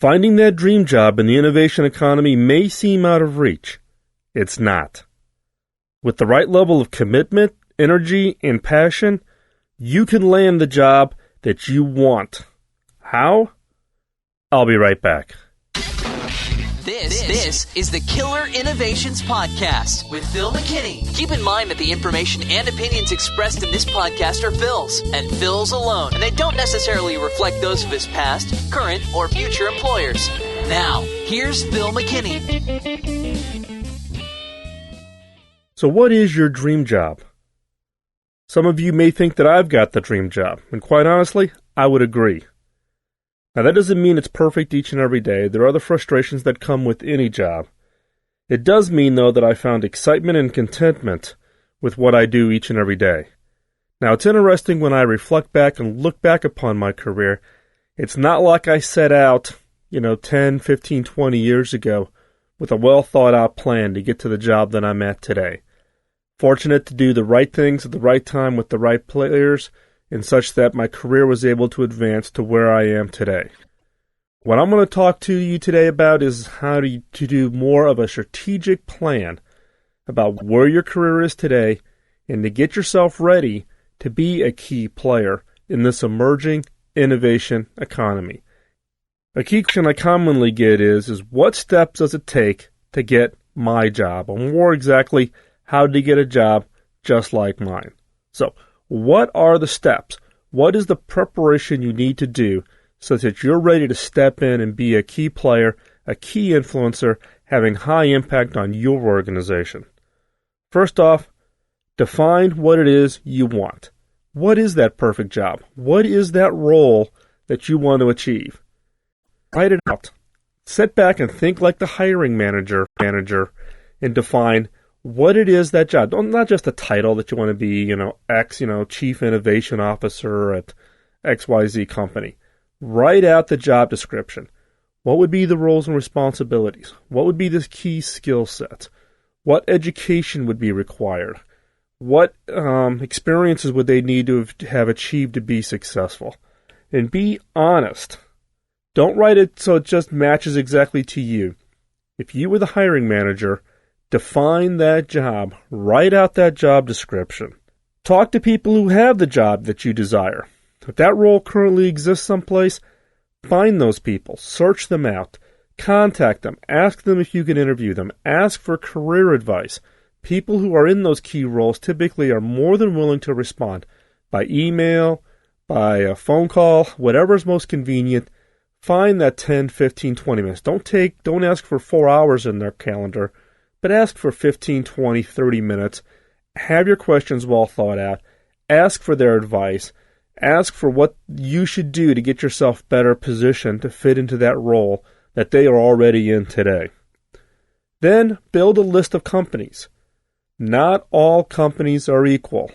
Finding that dream job in the innovation economy may seem out of reach. It's not. With the right level of commitment, energy, and passion, you can land the job that you want. How? I'll be right back. This is the Killer Innovations Podcast with Phil McKinney. Keep in mind that the information and opinions expressed in this podcast are Phil's, and Phil's alone, and they don't necessarily reflect those of his past, current, or future employers. Now, here's Phil McKinney. So what is your dream job? Some of you may think that I've got the dream job, and quite honestly, I would agree. Now, that doesn't mean it's perfect each and every day. There are other frustrations that come with any job. It does mean, though, that I found excitement and contentment with what I do each and every day. Now, it's interesting when I reflect back and look back upon my career. It's not like I set out, 10, 15, 20 years ago with a well-thought-out plan to get to the job that I'm at today. Fortunate to do the right things at the right time with the right players, and such that my career was able to advance to where I am today. What I'm going to talk to you today about is how to do more of a strategic plan about where your career is today and to get yourself ready to be a key player in this emerging innovation economy. A key question I commonly get is what steps does it take to get my job, or more exactly, how to get a job just like mine? So, what are the steps? What is the preparation you need to do so that you're ready to step in and be a key player, a key influencer, having high impact on your organization? First off, define what it is you want. What is that perfect job? What is that role that you want to achieve? Write it out. Sit back and think like the hiring manager, and define what it is that job, not just a title that you want to be, X, Chief Innovation Officer at XYZ company. Write out the job description. What would be the roles and responsibilities? What would be the key skill sets? What education would be required? What experiences would they need to have achieved to be successful? And be honest. Don't write it so it just matches exactly to you. If you were the hiring manager, define that job. Write out that job description. Talk to people who have the job that you desire. If that role currently exists someplace, find those people. Search them out. Contact them. Ask them if you can interview them. Ask for career advice. People who are in those key roles typically are more than willing to respond by email, by a phone call, whatever is most convenient. Find that 10, 15, 20 minutes. Don't ask for 4 hours in their calendar, but ask for 15, 20, 30 minutes. Have your questions well thought out. Ask for their advice. Ask for what you should do to get yourself better positioned to fit into that role that they are already in today. Then build a list of companies. Not all companies are equal.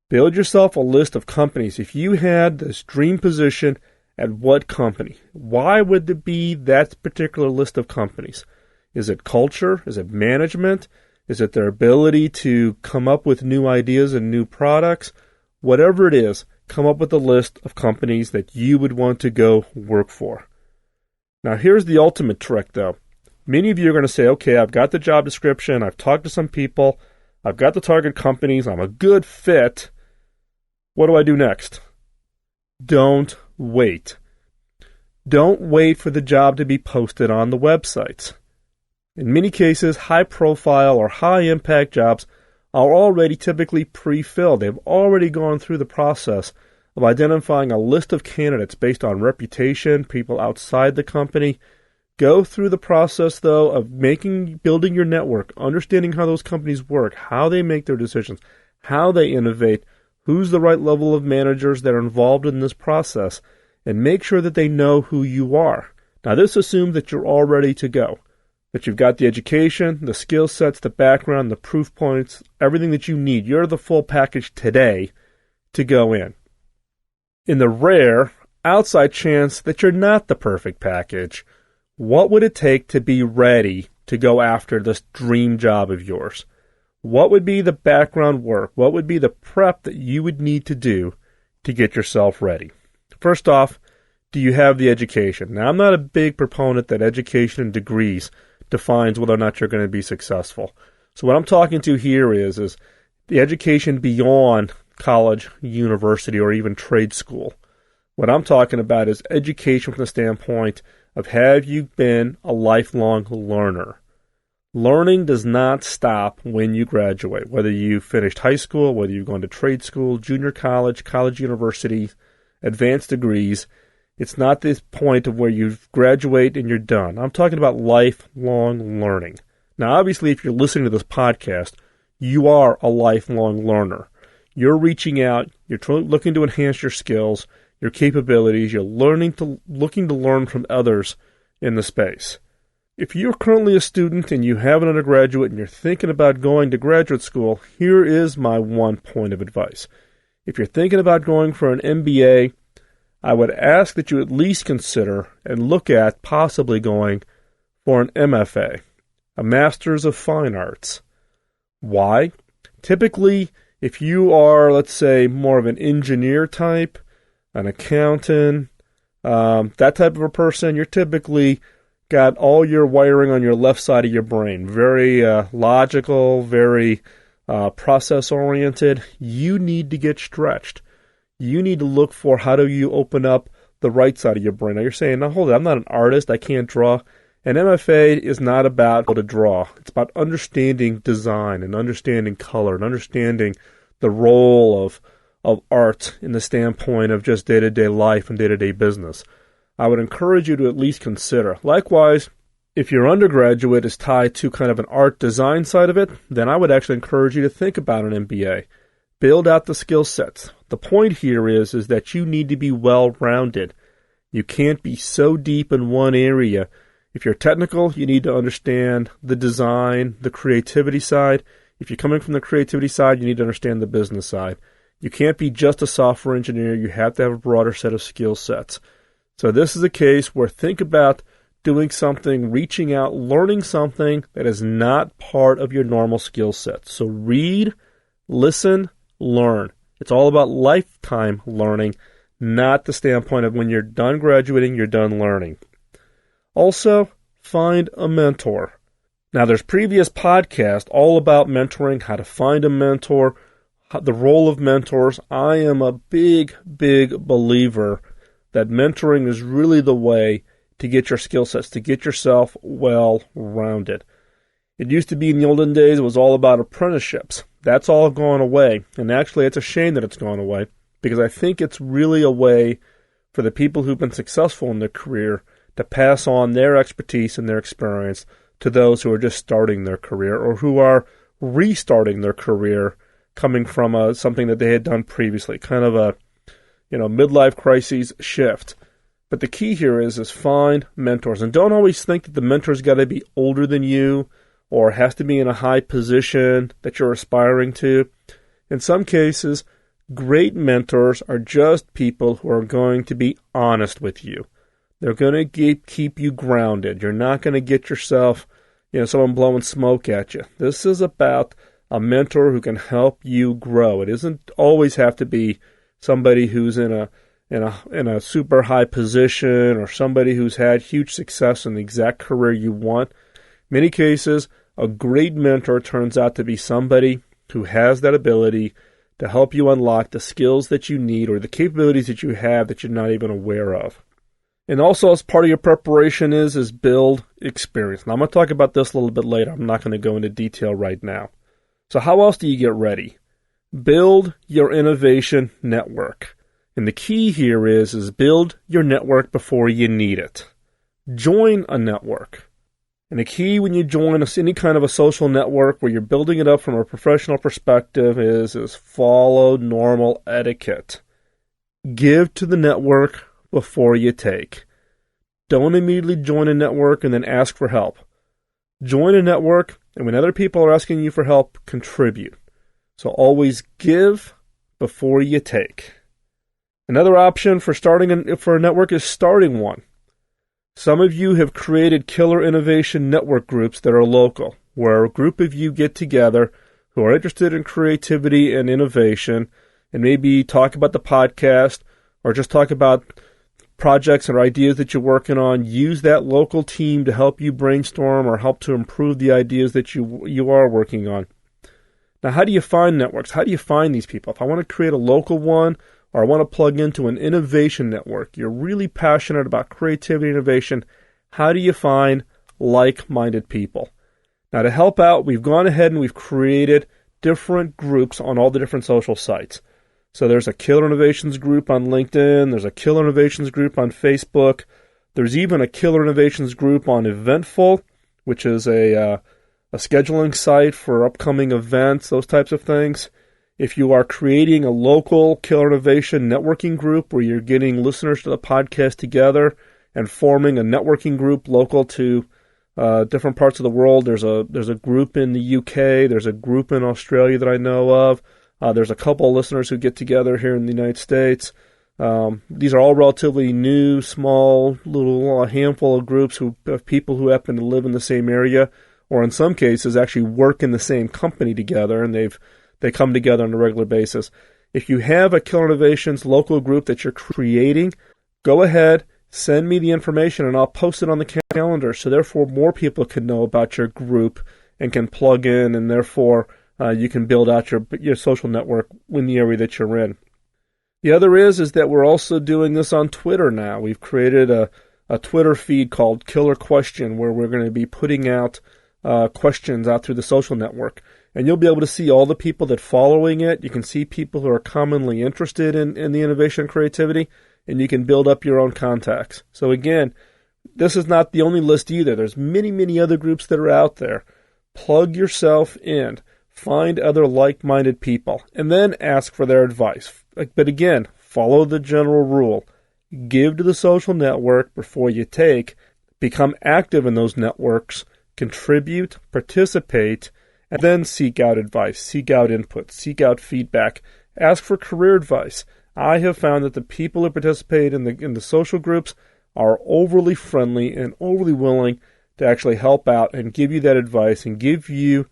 Build yourself a list of companies. If you had this dream position, at what company? Why would it be that particular list of companies? Is it culture? Is it management? Is it their ability to come up with new ideas and new products? Whatever it is, come up with a list of companies that you would want to go work for. Now, here's the ultimate trick, though. Many of you are going to say, okay, I've got the job description, I've talked to some people, I've got the target companies, I'm a good fit. What do I do next? Don't wait. Don't wait for the job to be posted on the websites. In many cases, high-profile or high-impact jobs are already typically pre-filled. They've already gone through the process of identifying a list of candidates based on reputation, people outside the company. Go through the process, though, of building your network, understanding how those companies work, how they make their decisions, how they innovate, who's the right level of managers that are involved in this process, and make sure that they know who you are. Now, this assumes that you're all ready to go, that you've got the education, the skill sets, the background, the proof points, everything that you need. You're the full package today to go in. In the rare, outside chance that you're not the perfect package, what would it take to be ready to go after this dream job of yours? What would be the background work? What would be the prep that you would need to do to get yourself ready? First off, do you have the education? Now, I'm not a big proponent that education and degrees defines whether or not you're going to be successful. So what I'm talking to here is the education beyond college, university, or even trade school. What I'm talking about is education from the standpoint of, have you been a lifelong learner? Learning does not stop when you graduate, whether you finished high school, whether you've gone to trade school, junior college, college, university, advanced degrees. It's not this point of where you graduate and you're done. I'm talking about lifelong learning. Now, obviously, if you're listening to this podcast, you are a lifelong learner. You're reaching out, you're looking to enhance your skills, your capabilities, you're looking to learn from others in the space. If you're currently a student and you have an undergraduate and you're thinking about going to graduate school, here is my one point of advice. If you're thinking about going for an MBA, I would ask that you at least consider and look at possibly going for an MFA, a Master's of Fine Arts. Why? Typically, if you are, let's say, more of an engineer type, an accountant, that type of a person, you're typically got all your wiring on your left side of your brain. Very logical, very process-oriented. You need to get stretched. You need to look for, how do you open up the right side of your brain. Now you're saying, now hold it, I'm not an artist, I can't draw. An MFA is not about how to draw. It's about understanding design and understanding color and understanding the role of art in the standpoint of just day-to-day life and day-to-day business. I would encourage you to at least consider. Likewise, if your undergraduate is tied to kind of an art design side of it, then I would actually encourage you to think about an MBA. Build out the skill sets. The point here is that you need to be well-rounded. You can't be so deep in one area. If you're technical, you need to understand the design, the creativity side. If you're coming from the creativity side, you need to understand the business side. You can't be just a software engineer. You have to have a broader set of skill sets. So this is a case where think about doing something, reaching out, learning something that is not part of your normal skill set. So read, listen, learn. It's all about lifetime learning, not the standpoint of when you're done graduating, you're done learning. Also, find a mentor. Now, there's previous podcasts all about mentoring, how to find a mentor, the role of mentors. I am a big, big believer that mentoring is really the way to get your skill sets, to get yourself well-rounded. It used to be in the olden days, it was all about apprenticeships. That's all gone away. And actually, it's a shame that it's gone away, because I think it's really a way for the people who've been successful in their career to pass on their expertise and their experience to those who are just starting their career or who are restarting their career coming from something that they had done previously, kind of a midlife crisis shift. But the key here is find mentors. And don't always think that the mentor's got to be older than you or has to be in a high position that you're aspiring to. In some cases, great mentors are just people who are going to be honest with you. They're going to keep you grounded. You're not going to get yourself, someone blowing smoke at you. This is about a mentor who can help you grow. It doesn't always have to be somebody who's in a super high position or somebody who's had huge success in the exact career you want. In many cases, a great mentor turns out to be somebody who has that ability to help you unlock the skills that you need or the capabilities that you have that you're not even aware of. And also, as part of your preparation is build experience. Now, I'm going to talk about this a little bit later. I'm not going to go into detail right now. So how else do you get ready? Build your innovation network. And the key here is build your network before you need it. Join a network. And the key when you join any kind of a social network where you're building it up from a professional perspective is follow normal etiquette. Give to the network before you take. Don't immediately join a network and then ask for help. Join a network, and when other people are asking you for help, contribute. So always give before you take. Another option for a network is starting one. Some of you have created killer innovation network groups that are local, where a group of you get together who are interested in creativity and innovation and maybe talk about the podcast or just talk about projects or ideas that you're working on, use that local team to help you brainstorm or help to improve the ideas that you are working on. Now, how do you find networks? How do you find these people? If I want to create a local one or I want to plug into an innovation network, you're really passionate about creativity and innovation, how do you find like-minded people? Now, to help out, we've gone ahead and we've created different groups on all the different social sites. So there's a Killer Innovations group on LinkedIn. There's a Killer Innovations group on Facebook. There's even a Killer Innovations group on Eventful, which is a scheduling site for upcoming events, those types of things. If you are creating a local Killer Innovation networking group where you're getting listeners to the podcast together and forming a networking group local to different parts of the world, there's a group in the UK, there's a group in Australia that I know of. There's a couple of listeners who get together here in the United States. These are all relatively new, small, little handful of groups of people who happen to live in the same area, or in some cases actually work in the same company together, and they come together on a regular basis. If you have a Killer Innovations local group that you're creating, go ahead, send me the information, and I'll post it on the calendar, so therefore more people can know about your group and can plug in, and therefore you can build out your social network in the area that you're in. The other is that we're also doing this on Twitter now. We've created a Twitter feed called Killer Question, where we're going to be putting out questions out through the social network. And you'll be able to see all the people that are following it. You can see people who are commonly interested in the innovation and creativity, and you can build up your own contacts. So again, this is not the only list either. There's many, many other groups that are out there. Plug yourself in. Find other like-minded people, and then ask for their advice. But again, follow the general rule. Give to the social network before you take. Become active in those networks. Contribute, participate, and then seek out advice, seek out input, seek out feedback. Ask for career advice. I have found that the people who participate in the social groups are overly friendly and overly willing to actually help out and give you that advice and give you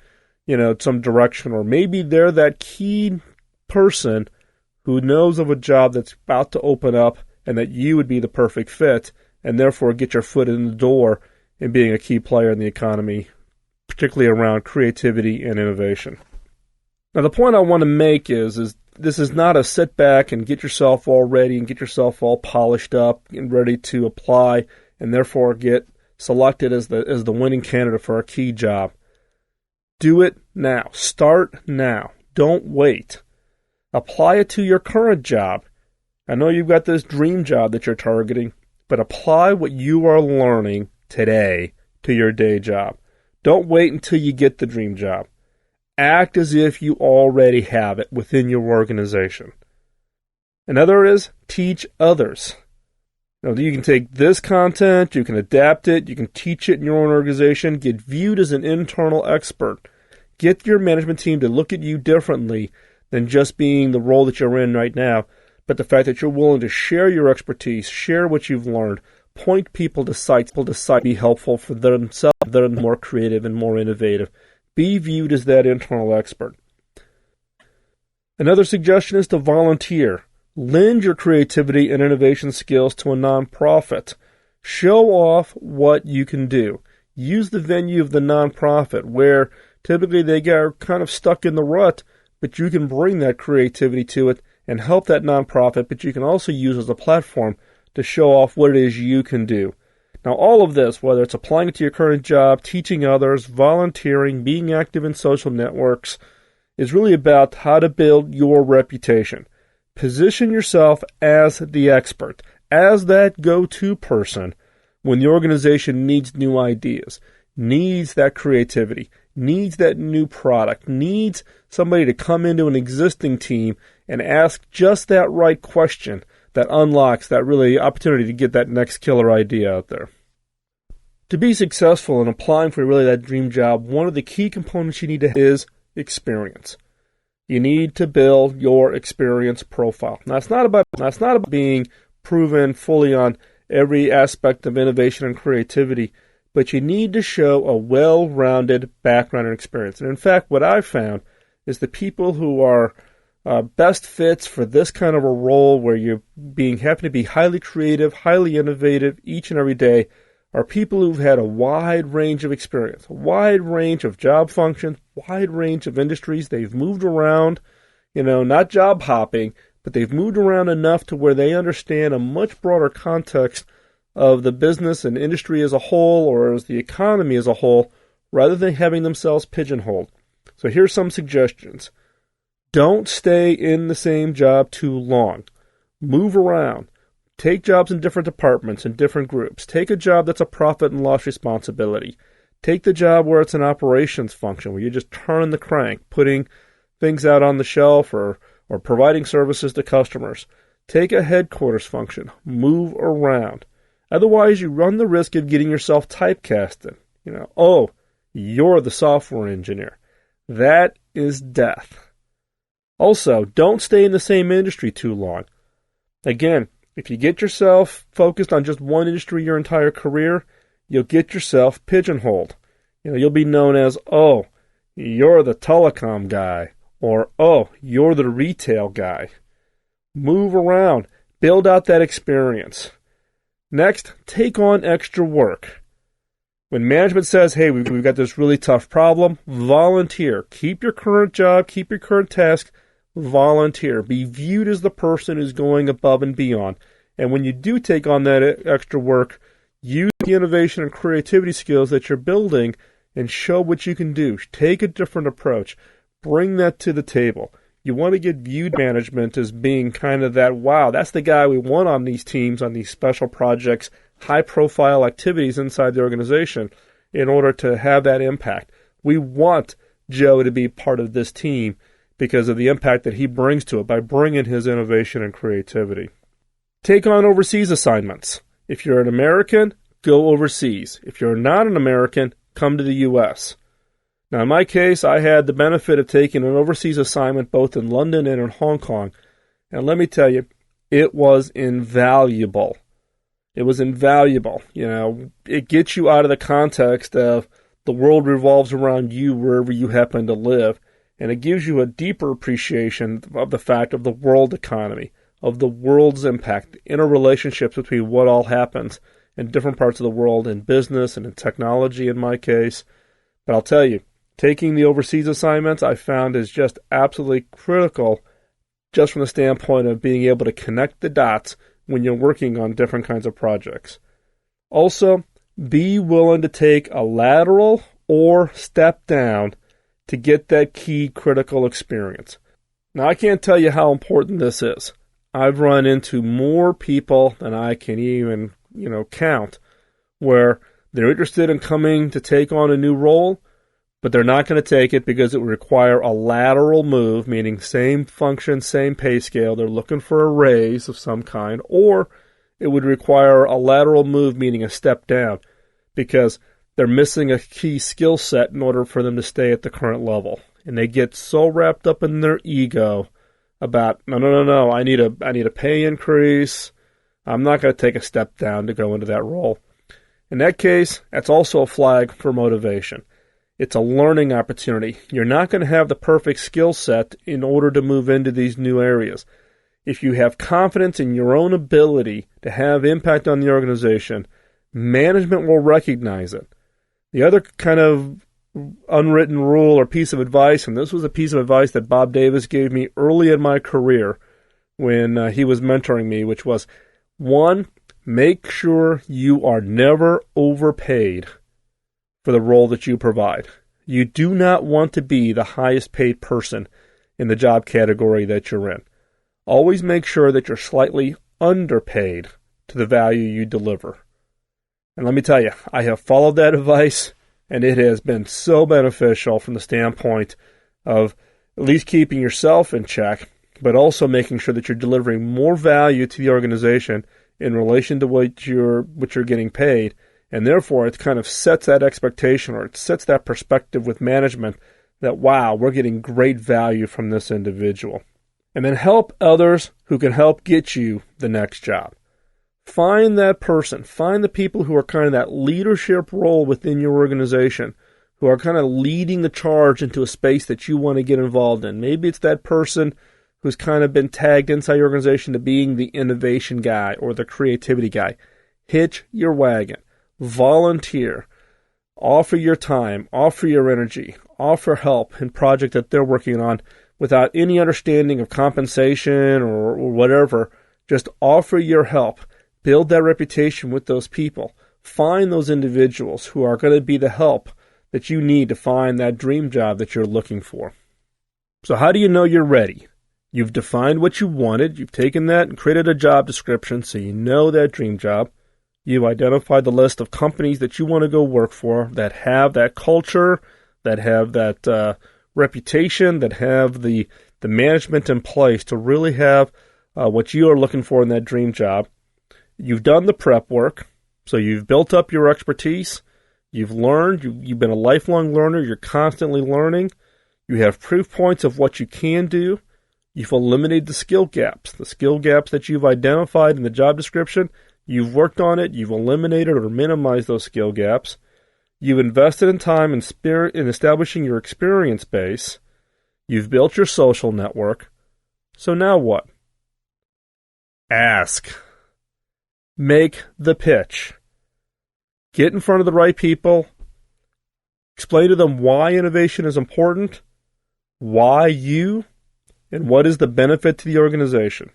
some direction, or maybe they're that key person who knows of a job that's about to open up and that you would be the perfect fit, and therefore get your foot in the door in being a key player in the economy, particularly around creativity and innovation. Now, the point I want to make is this is not a sit back and get yourself all ready and get yourself all polished up and ready to apply and therefore get selected as the winning candidate for a key job. Do it now. Start now. Don't wait. Apply it to your current job. I know you've got this dream job that you're targeting, but apply what you are learning today to your day job. Don't wait until you get the dream job. Act as if you already have it within your organization. Another is teach others. You can take this content, you can adapt it, you can teach it in your own organization, get viewed as an internal expert. Get your management team to look at you differently than just being the role that you're in right now, but the fact that you're willing to share your expertise, share what you've learned, point people to sites, be helpful for themselves, they're more creative and more innovative. Be viewed as that internal expert. Another suggestion is to volunteer. Lend your creativity and innovation skills to a nonprofit. Show off what you can do. Use the venue of the nonprofit where typically they get kind of stuck in the rut, but you can bring that creativity to it and help that nonprofit, but you can also use it as a platform to show off what it is you can do. Now, all of this, whether it's applying it to your current job, teaching others, volunteering, being active in social networks, is really about how to build your reputation. Position yourself as the expert, as that go-to person when the organization needs new ideas, needs that creativity, needs that new product, needs somebody to come into an existing team and ask just that right question that unlocks that really opportunity to get that next killer idea out there. To be successful in applying for really that dream job, one of the key components you need to have is experience. You need to build your experience profile. Now, it's not about being proven fully on every aspect of innovation and creativity, but you need to show a well-rounded background and experience. And in fact, what I've found is the people who are best fits for this kind of a role where you're happen to be highly creative, highly innovative each and every day are people who've had a wide range of experience, a wide range of job functions, wide range of industries. They've moved around, not job hopping, but they've moved around enough to where they understand a much broader context of the business and industry as a whole, or as the economy as a whole, rather than having themselves pigeonholed. So here's some suggestions. Don't stay in the same job too long. Move around. Take jobs in different departments and different groups. Take a job that's a profit and loss responsibility. Take the job where it's an operations function, where you're just turning the crank, putting things out on the shelf or providing services to customers. Take a headquarters function. Move around. Otherwise, you run the risk of getting yourself typecasted. Oh, you're the software engineer. That is death. Also, don't stay in the same industry too long. Again, if you get yourself focused on just one industry your entire career, you'll get yourself pigeonholed. You'll be known as, oh, you're the telecom guy, or, oh, you're the retail guy. Move around. Build out that experience. Next, take on extra work. When management says, hey, we've got this really tough problem, volunteer. Keep your current job, keep your current task, volunteer. Be viewed as the person who's going above and beyond. And when you do take on that extra work, use the innovation and creativity skills that you're building and show what you can do. Take a different approach. Bring that to the table. You want to get viewed management as being kind of that, wow, that's the guy we want on these teams, on these special projects, high-profile activities inside the organization in order to have that impact. We want Joe to be part of this team because of the impact that he brings to it by bringing his innovation and creativity. Take on overseas assignments. If you're an American, go overseas. If you're not an American, come to the U.S. Now, in my case, I had the benefit of taking an overseas assignment both in London and in Hong Kong. And let me tell you, it was invaluable. It was invaluable. It gets you out of the context of the world revolves around you wherever you happen to live. And it gives you a deeper appreciation of the fact of the world economy, of the world's impact, the interrelationships between what all happens in different parts of the world, in business and in technology in my case. But I'll tell you, taking the overseas assignments I found is just absolutely critical just from the standpoint of being able to connect the dots when you're working on different kinds of projects. Also, be willing to take a lateral or step down to get that key critical experience. Now, I can't tell you how important this is. I've run into more people than I can even, count, where they're interested in coming to take on a new role, but they're not going to take it because it would require a lateral move, meaning same function, same pay scale. They're looking for a raise of some kind, or it would require a lateral move, meaning a step down, because they're missing a key skill set in order for them to stay at the current level. And they get so wrapped up in their ego about, no, I need a pay increase. I'm not going to take a step down to go into that role. In that case, that's also a flag for motivation. It's a learning opportunity. You're not going to have the perfect skill set in order to move into these new areas. If you have confidence in your own ability to have impact on the organization, management will recognize it. The other kind of unwritten rule or piece of advice, and this was a piece of advice that Bob Davis gave me early in my career when he was mentoring me, which was, 1, make sure you are never overpaid for the role that you provide. You do not want to be the highest paid person in the job category that you're in. Always make sure that you're slightly underpaid to the value you deliver. And let me tell you, I have followed that advice, and it has been so beneficial from the standpoint of at least keeping yourself in check, but also making sure that you're delivering more value to the organization in relation to what you're getting paid. And therefore, it kind of sets that expectation, or it sets that perspective with management that, wow, we're getting great value from this individual. And then help others who can help get you the next job. Find that person. Find the people who are kind of that leadership role within your organization, who are kind of leading the charge into a space that you want to get involved in. Maybe it's that person who's kind of been tagged inside your organization to being the innovation guy or the creativity guy. Hitch your wagon. Volunteer. Offer your time. Offer your energy. Offer help in project that they're working on without any understanding of compensation or whatever. Just offer your help. Build that reputation with those people. Find those individuals who are going to be the help that you need to find that dream job that you're looking for. So how do you know you're ready? You've defined what you wanted. You've taken that and created a job description so you know that dream job. You've identified the list of companies that you want to go work for that have that culture, that have that reputation, that have the management in place to really have what you are looking for in that dream job. You've done the prep work, so you've built up your expertise. You've learned. You've been a lifelong learner. You're constantly learning. You have proof points of what you can do. You've eliminated the skill gaps that you've identified in the job description. You've worked on it. You've eliminated or minimized those skill gaps. You've invested in time and spirit in establishing your experience base. You've built your social network. So now what? Ask. Make the pitch. Get in front of the right people. Explain to them why innovation is important, why you, and what is the benefit to the organization.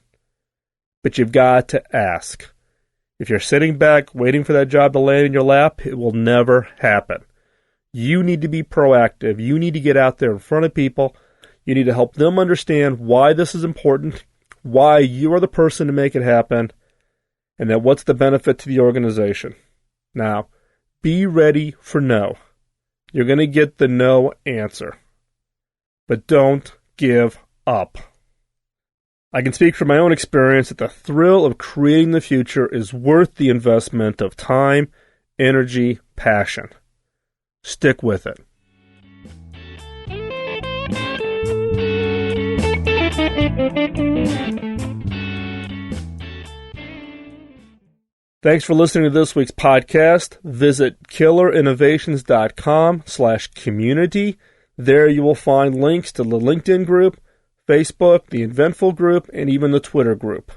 But you've got to ask. If you're sitting back waiting for that job to land in your lap, it will never happen. You need to be proactive. You need to get out there in front of people. You need to help them understand why this is important, why you are the person to make it happen, and then what's the benefit to the organization. Now, be ready for no. You're going to get the no answer. But don't give up. I can speak from my own experience that the thrill of creating the future is worth the investment of time, energy, passion. Stick with it. Thanks for listening to this week's podcast. Visit killerinnovations.com/community. There you will find links to the LinkedIn group, Facebook, the Inventful group, and even the Twitter group.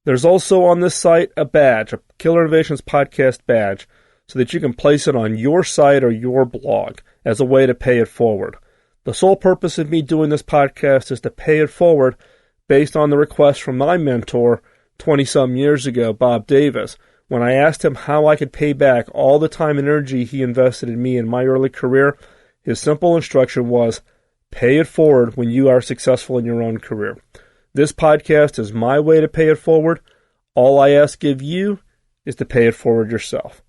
There's also on this site a badge, a Killer Innovations podcast badge, so that you can place it on your site or your blog as a way to pay it forward. The sole purpose of me doing this podcast is to pay it forward based on the request from my mentor 20-some years ago, Bob Davis, when I asked him how I could pay back all the time and energy he invested in me in my early career. His simple instruction was, pay it forward when you are successful in your own career. This podcast is my way to pay it forward. All I ask of you is to pay it forward yourself.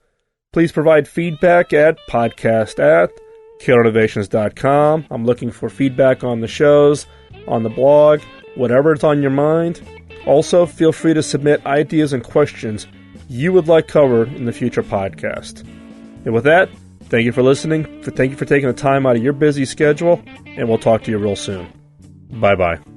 Please provide feedback at podcast@killerinnovations.com. I'm looking for feedback on the shows, on the blog, whatever's on your mind. Also, feel free to submit ideas and questions you would like covered in the future podcast. And with that, thank you for listening. Thank you for taking the time out of your busy schedule, and we'll talk to you real soon. Bye-bye.